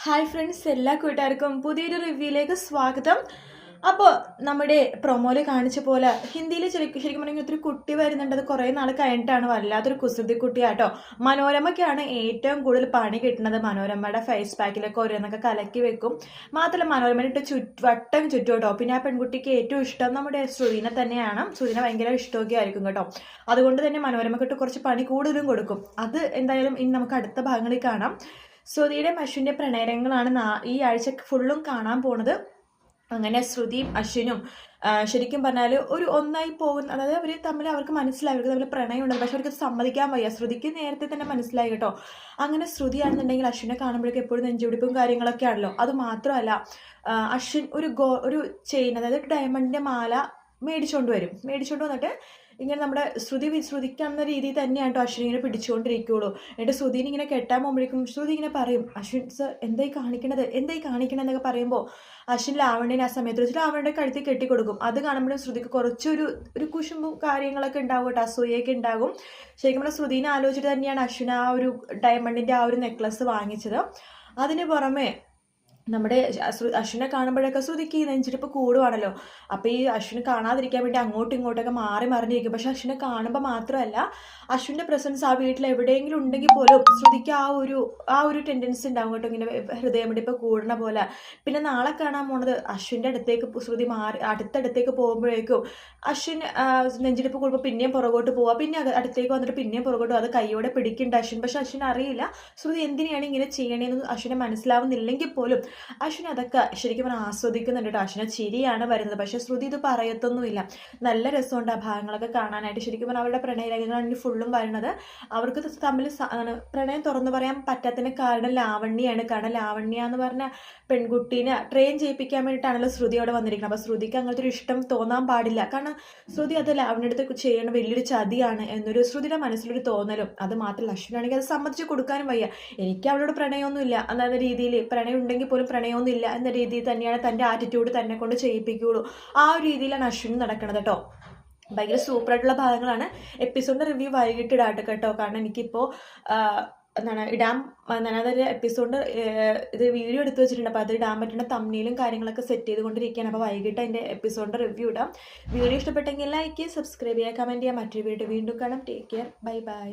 Hi friends, എല്ലാ കൂട്ടുകാർക്കും പുതിയൊരു റിവ്യൂയിലേക്ക് സ്വാഗതം. അപ്പോൾ നമ്മുടെ പ്രൊമോയിൽ കാണിച്ച പോലെ ഹിന്ദിയിൽ ശരിക്കും പറഞ്ഞാൽ ഒത്തിരി കുട്ടി വരുന്നുണ്ട്. അത് കുറേ നാൾ കഴിഞ്ഞിട്ടാണ്. വല്ലാത്തൊരു കുസൃതി കുട്ടിയാട്ടോ. മനോരമയ്ക്കാണ് ഏറ്റവും കൂടുതൽ പണി കിട്ടുന്നത്. മനോരമയുടെ ഫേസ് പാക്കിലൊക്കെ ഓരോന്നൊക്കെ കലക്കി വെക്കും. മാത്രമല്ല മനോരമയിട്ട് വട്ടം ചുറ്റും കേട്ടോ. പിന്നെ ആ പെൺകുട്ടിക്ക് ഏറ്റവും ഇഷ്ടം നമ്മുടെ ശ്രുതിനെ തന്നെയാണ്. ശ്രുതിനെ ഭയങ്കര ഇഷ്ടമൊക്കെ ആയിരിക്കും കേട്ടോ. അതുകൊണ്ട് തന്നെ മനോരമക്കിട്ട് കുറച്ച് പണി കൂടുതലും കൊടുക്കും. അത് എന്തായാലും ഇനി നമുക്ക് അടുത്ത ഭാഗങ്ങളിൽ കാണാം. ശ്രുതിയുടെ അശ്വിൻ്റെ പ്രണയരംഗങ്ങളാണ് ഈ ആഴ്ച ഫുള്ളും കാണാൻ പോണത്. അങ്ങനെ ശ്രുതിയും അശ്വിനും ശരിക്കും പറഞ്ഞാൽ ഒരു ഒന്നായി പോകുന്ന, അതായത് അവർ തമ്മിൽ അവർക്ക് മനസ്സിലായി, അവർക്ക് തമ്മിൽ പ്രണയം ഉണ്ടെന്ന്. പക്ഷെ അവർക്ക് സമ്മതിക്കാൻ വയ്യ. ശ്രുതിക്ക് നേരത്തെ തന്നെ മനസ്സിലായി കേട്ടോ. അങ്ങനെ ശ്രുതിയാണെന്നുണ്ടെങ്കിൽ അശ്വിനെ കാണുമ്പോഴേക്കും എപ്പോഴും നെഞ്ചുപിടിപ്പും കാര്യങ്ങളൊക്കെ ആണല്ലോ. അത് മാത്രമല്ല, അശ്വിൻ ഒരു ചെയിൻ, അതായത് ഡയമണ്ടിൻ്റെ മാല മേടിച്ചുകൊണ്ട് വന്നിട്ട് ഇങ്ങനെ നമ്മുടെ ശ്രുതിക്കാവുന്ന രീതിയിൽ തന്നെയാണ് കേട്ടോ അശ്വിൻ ഇങ്ങനെ പിടിച്ചുകൊണ്ടിരിക്കുകയുള്ളൂ. എന്നിട്ട് ശ്രുതിനെ ഇങ്ങനെ കെട്ടാൻ പോകുമ്പോഴേക്കും ശ്രുതി ഇങ്ങനെ പറയും, അശ്വിൻ സർ എന്തായി കാണിക്കണതെന്നൊക്കെ പറയുമ്പോൾ അശ്വിൻ ലാവണ്യനെ ആ സമയത്ത് വെച്ചിട്ട് ലാവണ്യയുടെ കഴുത്തിൽ കെട്ടിക്കൊടുക്കും. അത് കാണുമ്പോഴും ശ്രുതിക്ക് കുറച്ചൊരു കുശുമ്പും കാര്യങ്ങളൊക്കെ ഉണ്ടാവും കേട്ടോ, അസൂയൊക്കെ ഉണ്ടാകും. ശരിക്കും പറഞ്ഞാൽ ശ്രുതിനെ ആലോചിച്ചിട്ട് തന്നെയാണ് അശ്വിൻ ആ ഒരു ഡയമണ്ടിൻ്റെ ആ ഒരു നെക്ലസ് വാങ്ങിച്ചത്. അതിന് പുറമെ നമ്മുടെ അശ്വിനെ കാണുമ്പോഴൊക്കെ ശ്രുതിക്ക് നെഞ്ചിടിപ്പ് കൂടുവാണല്ലോ. അപ്പോൾ ഈ അശ്വിനെ കാണാതിരിക്കാൻ വേണ്ടി അങ്ങോട്ടും ഇങ്ങോട്ടൊക്കെ മാറി മറിഞ്ഞിരിക്കും. പക്ഷെ അശ്വിനെ കാണുമ്പോൾ മാത്രമല്ല, അശ്വിൻ്റെ പ്രസൻസ് ആ വീട്ടിൽ എവിടെയെങ്കിലും ഉണ്ടെങ്കിൽ പോലും ശ്രുതിക്ക് ആ ഒരു ടെൻഡൻസി ഉണ്ടാവും കേട്ടോ, ഇങ്ങനെ ഹൃദയമിടിപ്പ് കൂടുന്ന പോലെ. പിന്നെ നാളെ കാണാൻ പോണത് അശ്വിൻ്റെ അടുത്തേക്ക് ശ്രുതി അടുത്തടുത്തേക്ക് പോകുമ്പോഴേക്കും അശ്വിൻ നെഞ്ചിടിപ്പ് കൂടുമ്പോൾ പിന്നെയും പുറകോട്ട് പോവുക, പിന്നെ അടുത്തേക്ക് വന്നിട്ട് പിന്നെയും പുറകോട്ട് പോകുക. അത് കൈയോടെ പിടിക്കുന്നുണ്ട് അശ്വിൻ. പക്ഷെ അശ്വിൻ അറിയില്ല ശ്രുതി എന്തിനാണ് ഇങ്ങനെ ചെയ്യണേന്ന് അശ്വിനെ മനസ്സിലാവുന്നില്ലെങ്കിൽ പോലും അശ്വിൻ അതൊക്കെ ശരിക്കും പറഞ്ഞാൽ ആസ്വദിക്കുന്നുണ്ട് കേട്ടോ. അശ്വിനെ ചിരിയാണ് വരുന്നത്. പക്ഷെ ശ്രുതി ഇത് പറയത്തൊന്നുമില്ല. നല്ല രസമുണ്ട് ആ ഭാഗങ്ങളൊക്കെ കാണാനായിട്ട്. ശരിക്കും പറഞ്ഞാൽ അവരുടെ പ്രണയരംഗങ്ങളാണ് ഫുള്ളും വരുന്നത്. അവർക്ക് തമ്മിൽ പ്രണയം തുറന്നു പറയാൻ പറ്റാത്തതിന് കാരണം ലാവണ്യാണ്. കാരണം ലാവണ്യ എന്ന് പറഞ്ഞ പെൺകുട്ടീനെ ട്രെയിൻ ചെയ്യിപ്പിക്കാൻ വേണ്ടിയിട്ടാണല്ലോ ശ്രുതി അവിടെ വന്നിരിക്കുന്നത്. അപ്പോൾ ശ്രുതിക്ക് അങ്ങനത്തെ ഒരു ഇഷ്ടം തോന്നാൻ പാടില്ല. കാരണം ശ്രുതി അത് ലാവണ്യടുത്ത് ചെയ്യണ വലിയൊരു ചതിയാണ് എന്നൊരു ശ്രുതിയുടെ മനസ്സിലൊരു തോന്നലും. അത് മാത്രമല്ല, അശ്വിനാണെങ്കിൽ അത് സമ്മതിച്ച് കൊടുക്കാനും വയ്യ. എനിക്ക് അവളോട് പ്രണയമൊന്നുമില്ല എന്ന രീതിയിൽ, പ്രണയം ഉണ്ടെങ്കിൽ പോലും പ്രണയമൊന്നുമില്ല എന്ന രീതിയിൽ തന്നെയാണ് തൻ്റെ ആറ്റിറ്റ്യൂഡ് തന്നെ കൊണ്ട് ചെയ്യിപ്പിക്കുകയുള്ളൂ. ആ ഒരു രീതിയിലാണ് അശ്വിൻ നടക്കുന്നത് കേട്ടോ. ഭയങ്കര സൂപ്പറായിട്ടുള്ള ഭാഗങ്ങളാണ്. എപ്പിസോഡിൻ്റെ റിവ്യൂ വൈകിട്ട് ഇടാട്ടെ കേട്ടോ. കാരണം എനിക്കിപ്പോൾ അതൊരു എപ്പിസോഡ് ഇത് വീഡിയോ എടുത്ത് വെച്ചിട്ടുണ്ട്. അപ്പോൾ അത് ഇടാൻ പറ്റുന്ന തമ്മിലും കാര്യങ്ങളൊക്കെ സെറ്റ് ചെയ്തുകൊണ്ടിരിക്കുകയാണ്. അപ്പോൾ വൈകിട്ട് അതിൻ്റെ എപ്പിസോഡിൻ്റെ റിവ്യൂ ഇടാം. വീഡിയോ ഇഷ്ടപ്പെട്ടെങ്കിൽ ലൈക്ക് ചെയ്യുക, സബ്സ്ക്രൈബ് ചെയ്യുക, കമൻറ്റ് ചെയ്യുക. മറ്റൊരു വീഡിയോ വീണ്ടും കാണാം. Take care, bye bye.